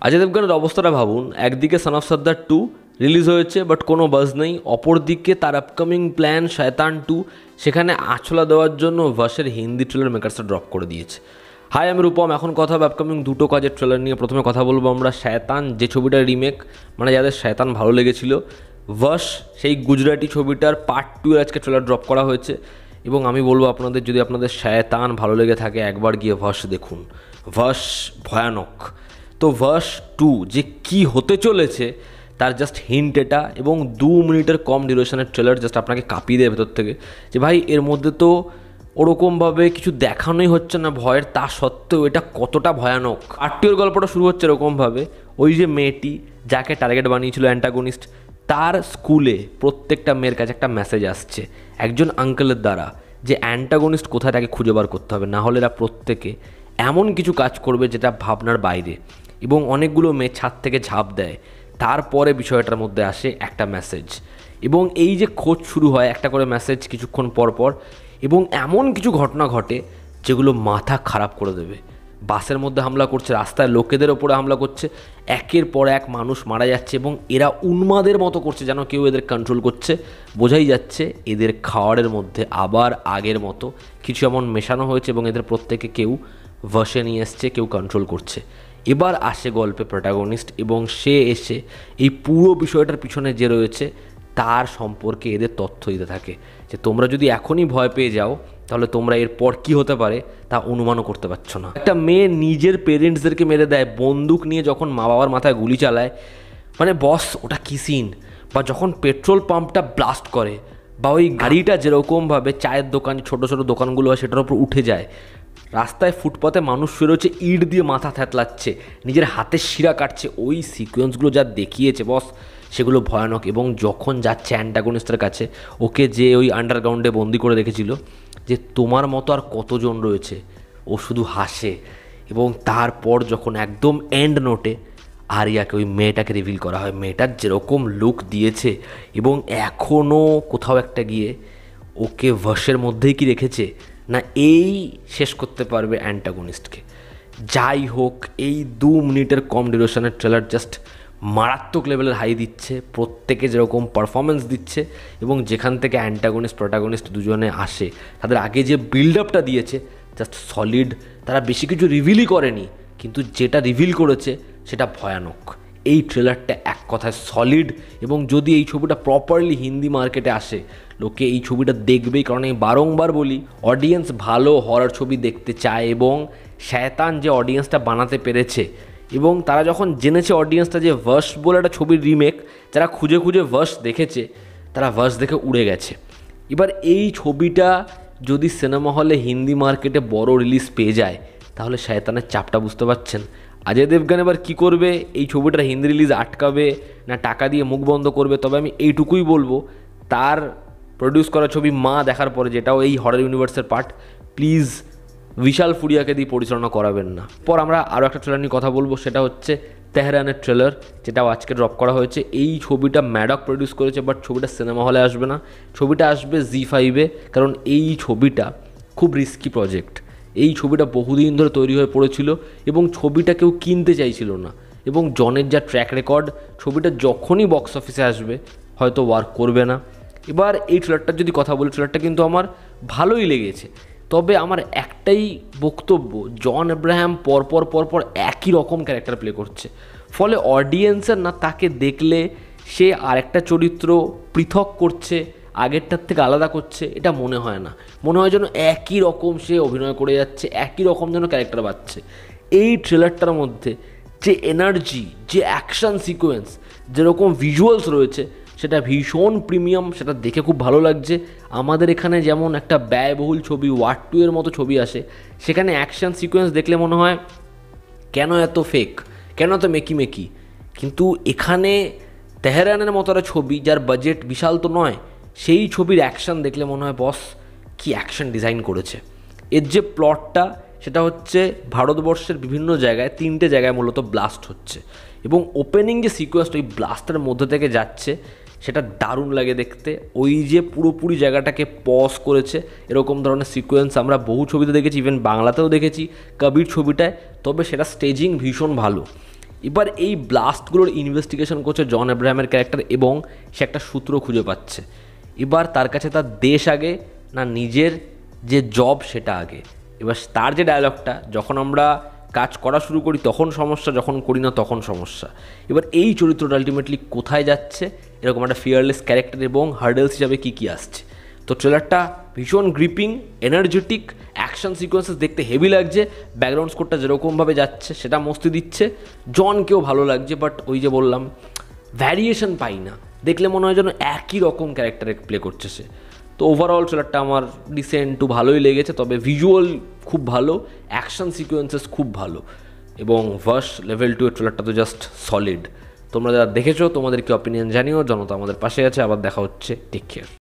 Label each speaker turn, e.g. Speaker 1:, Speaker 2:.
Speaker 1: অজয় দেবগনের অবস্থাটা ভাবুন, একদিকে সন অফ সর্দার 2 রিলিজ হয়েছে বাট কোনো বাজ নেই, অপরদিকে তার আপকামিং প্ল্যান শয়তান 2, সেখানে আঁচলা দেওয়ার জন্য ভার্সের হিন্দি ট্রেলার মেকার্সটা ড্রপ করে দিয়েছে। হাই, আমি রূপম। এখন কথা হবে আপকামিং দুটো কাজের ট্রেলার নিয়ে। প্রথমে কথা বলবো আমরা শয়তান, যে ছবিটার রিমেক, মানে যাদের শয়তান ভালো লেগেছিল, ভার্স সেই গুজরাটি ছবিটার পার্ট 2 এর আজকে ট্রেলার ড্রপ করা হয়েছে। এবং আমি বলবো আপনাদের, যদি আপনাদের শয়তান ভালো লেগে থাকে একবার গিয়ে ভার্স দেখুন, ভার্স ভয়ানক। তো ভার্স 2 যে কি হতে চলেছে তার জাস্ট হিন্ট এটা, এবং 2 মিনিটের কম ডিউরেশনের ট্রেলার জাস্ট আপনাকে কাঁপিয়ে দেয় ভেতর থেকে যে ভাই এর মধ্যে তো ওরকমভাবে কিছু দেখানোই হচ্ছে না ভয়ের, তা সত্ত্বেও এটা কতটা ভয়ানক। আটটিওর গল্পটা শুরু হচ্ছে এরকমভাবে, ওই যে মেয়েটি যাকে টার্গেট বানিয়েছিল অ্যান্টাগনিস্ট, তার স্কুলে প্রত্যেকটা মেয়ের কাছে একটা মেসেজ আসছে একজন আঙ্কেলের দ্বারা যে অ্যান্টাগনিস্ট কোথায় তাকে খুঁজে বার করতে হবে, না হলে এরা প্রত্যেকে এমন কিছু কাজ করবে যেটা ভাবনার বাইরে। এবং অনেকগুলো মেয়ে ছাদ থেকে ঝাঁপ দেয়। তারপরে বিষয়টার মধ্যে আসে একটা মেসেজ, এবং এই যে খোঁজ শুরু হয় একটা করে মেসেজ কিছুক্ষণ পর পর, এবং এমন কিছু ঘটনা ঘটে যেগুলো মাথা খারাপ করে দেবে। বাসের মধ্যে হামলা করছে, রাস্তায় লোকেদের ওপরে হামলা করছে, একের পর এক মানুষ মারা যাচ্ছে, এবং এরা উন্মাদের মতো করছে যেন কেউ এদের কন্ট্রোল করছে। বোঝাই যাচ্ছে এদের খাওয়ারের মধ্যে আবার আগের মতো কিছু এমন মেশানো হয়েছে, এবং এদের প্রত্যেকে কেউ ভার্সে নিয়ে এসছে, কেউ কন্ট্রোল করছে। এবার আসে গল্পে প্রোটাগনিস্ট, এবং সে এসে এই পুরো বিষয়টার পিছনে যে রয়েছে তার সম্পর্কে এদের তথ্য দিতে থাকে, যে তোমরা যদি এখনই ভয় পেয়ে যাও তাহলে তোমরা এরপর কী হতে পারে তা অনুমানও করতে পারছো না। একটা মেয়ে নিজের পেরেন্টসদেরকে মেরে দেয়, বন্দুক নিয়ে যখন মা বাবার মাথায় গুলি চালায়, মানে বস ওটা কী সিন! বা যখন পেট্রোল পাম্পটা ব্লাস্ট করে, বা ওই গাড়িটা যেরকমভাবে চায়ের দোকান, ছোটো ছোটো দোকানগুলো হয় সেটার উপর উঠে যায়, রাস্তায় ফুটপাতে মানুষ শুয়ে রয়েছে, ইট দিয়ে মাথা থ্যাতলাচ্ছে, নিজের হাতের শিরা কাটছে, ওই সিকোয়েন্সগুলো যা দেখিয়েছে বস সেগুলো ভয়ানক। এবং যখন যাচ্ছে অ্যান্টাগনিস্টের কাছে, ওকে যে ওই আন্ডারগ্রাউন্ডে বন্দি করে রেখেছিল, যে তোমার মতো আর কতজন রয়েছে, ও শুধু হাসে। এবং তারপর যখন একদম এন্ড নোটে আরিয়াকে, ওই মেয়েটাকে রিভিল করা হয়, মেয়েটার যেরকম লুক দিয়েছে, এবং এখনও কোথাও একটা গিয়ে ওকে ভার্সের মধ্যেই কি রেখেছে না, এই শেষ করতে পারবে অ্যান্টাগনিস্টকে। যাই হোক, এই 2 মিনিটের কম ডিউরেশনের ট্রেলার জাস্ট মারাত্মক লেভেলের হাই দিচ্ছে, প্রত্যেকে যেরকম পারফরমেন্স দিচ্ছে, এবং যেখান থেকে অ্যান্টাগনিস্ট প্রোটাগনিস্ট দুজনে আসে তাদের আগে যে বিল্ড আপটা দিয়েছে জাস্ট সলিড। তারা বেশি কিছু রিভিলই করেনি, কিন্তু যেটা রিভিল করেছে সেটা ভয়ানক। এই ট্রেলারটা এক কথায় সলিড, এবং যদি এই ছবিটা প্রপারলি হিন্দি মার্কেটে আসে, লোকে এই ছবিটা দেখবেই। কারণ আমি বারংবার বলি, অডিয়েন্স ভালো হরর ছবি দেখতে চায়, এবং শয়তান যে অডিয়েন্সটা বানাতে পেরেছে, এবং তারা যখন জেনেছে অডিয়েন্সটা যে ভার্স বলে একটা ছবির রিমেক, যারা খুঁজে খুঁজে ভার্স দেখেছে তারা ভার্স দেখে উড়ে গেছে। এবার এই ছবিটা যদি সিনেমা হলে হিন্দি মার্কেটে বড় রিলিজ পেয়ে যায়, তাহলে শয়তানের চাপটা বুঝতে পারছেন। অজয় দেবগন এবার কী করবে, এই ছবিটার হিন্দি রিলিজ আটকাবে না টাকা দিয়ে মুখ বন্ধ করবে? তবে আমি এইটুকুই বলবো, তার প্রডিউস করা ছবি মা দেখার পরে, যেটাও এই হরর ইউনিভার্সের পার্ট, প্লিজ বিশাল ফুরিয়াকে দিয়ে পরিচালনা করাবেন না। পর আমরা আরও একটা ট্রেলার নিয়ে কথা বলবো, সেটা হচ্ছে তেহরানের ট্রেলার, যেটাও আজকে ড্রপ করা হয়েছে। এই ছবিটা ম্যাডক প্রডিউস করেছে, বাট ছবিটা সিনেমা হলে আসবে না, ছবিটা আসবে জি5-এ। কারণ এই ছবিটা খুব রিস্কি প্রজেক্ট, এই ছবিটা বহুদিন ধরে তৈরি হয়ে পড়েছিল, এবং ছবিটা কেউ কিনতে চাইছিল না। এবং জনের যা ট্র্যাক রেকর্ড, ছবিটা যখনই বক্স অফিসে আসবে হয়তো ওয়ার্ক করবে না। এবার এই ট্রেলারটার যদি কথা বলি, ট্রেলারটা কিন্তু আমার ভালোই লেগেছে। তবে আমার একটাই বক্তব্য, জন আব্রাহাম পরপর একই রকম ক্যারেক্টার প্লে করছে, ফলে অডিয়েন্সের না তাকে দেখলে সে আরেকটা চরিত্র পৃথক করছে, আগেরটার থেকে আলাদা করছে, এটা মনে হয় না। মনে হয় যেন একই রকম সে অভিনয় করে যাচ্ছে, একই রকম যেন ক্যারেক্টার পাচ্ছে। এই ট্রেলারটার মধ্যে যে এনার্জি, যে অ্যাকশান সিকোয়েন্স, যেরকম ভিজুয়ালস রয়েছে, সেটা ভীষণ প্রিমিয়াম, সেটা দেখে খুব ভালো লাগছে। আমাদের এখানে যেমন একটা ব্যয়বহুল ছবি ওয়ার 2 এর মতো ছবি আসে, সেখানে অ্যাকশান সিকোয়েন্স দেখলে মনে হয় কেন এত ফেক, কেন এত মেকি। কিন্তু এখানে তেহরানের মতো একটা ছবি, যার বাজেট বিশাল তো নয়, সেই ছবির অ্যাকশান দেখলে মনে হয় বস কি অ্যাকশান ডিজাইন করেছে। এর যে প্লটটা, সেটা হচ্ছে ভারতবর্ষের বিভিন্ন জায়গায়, 3টে জায়গায় মূলত ব্লাস্ট হচ্ছে, এবং ওপেনিং যে সিকোয়েন্সটা ওই ব্লাস্টের মধ্যে থেকে যাচ্ছে, সেটা দারুণ লাগে দেখতে। ওই যে পুরোপুরি জায়গাটাকে পজ করেছে, এরকম ধরনের সিকোয়েন্স আমরা বহু ছবিতে দেখেছি, ইভেন বাংলাতেও দেখেছি কবির ছবিটায়। তবে সেটা স্টেজিং ভীষণ ভালো। এবার এই ব্লাস্টগুলোর ইনভেস্টিগেশন করছে জন আব্রাহামের ক্যারেক্টার এবং সে একটা সূত্র খুঁজে পাচ্ছে। এবার তার কাছে তার দেশ আগে না নিজের যে জব সেটা আগে। এবার তার যে ডায়লগটা, যখন আমরা কাজ করা শুরু করি তখন সমস্যা, যখন করি না তখন সমস্যা। এবার এই চরিত্রটা আলটিমেটলি কোথায় যাচ্ছে, এরকম একটা ফিয়ারলেস ক্যারেক্টার এবং হার্ডেলস হিসাবে কী কী আসছে। তো ট্রেলারটা ভীষণ গ্রিপিং, এনার্জেটিক, অ্যাকশন সিকোয়েন্সেস দেখতে হেভি লাগছে, ব্যাকগ্রাউন্ড স্কোরটা যেরকমভাবে যাচ্ছে সেটা মস্তি দিচ্ছে, জনকেও ভালো লাগছে। বাট ওই যে বললাম, ভ্যারিয়েশন পাই না, দেখলে মনে হয় যেন একই রকম ক্যারেক্টারে প্লে করছে সে। তো ওভারঅল ট্রেলারটা আমার ডিসেন্ট টু ভালোই লেগেছে, তবে ভিজুয়াল খুব ভালো, অ্যাকশন সিকোয়েন্সেস খুব ভালো, এবং ভার্স লেভেল 2 এর ট্রেলারটা তো জাস্ট সলিড। তোমরা যারা দেখেছো তোমাদের কি অপিনিয়ন জানিও, জনতা আমাদের পাশে আছে। আবার দেখা হচ্ছে, টেক কেয়ার।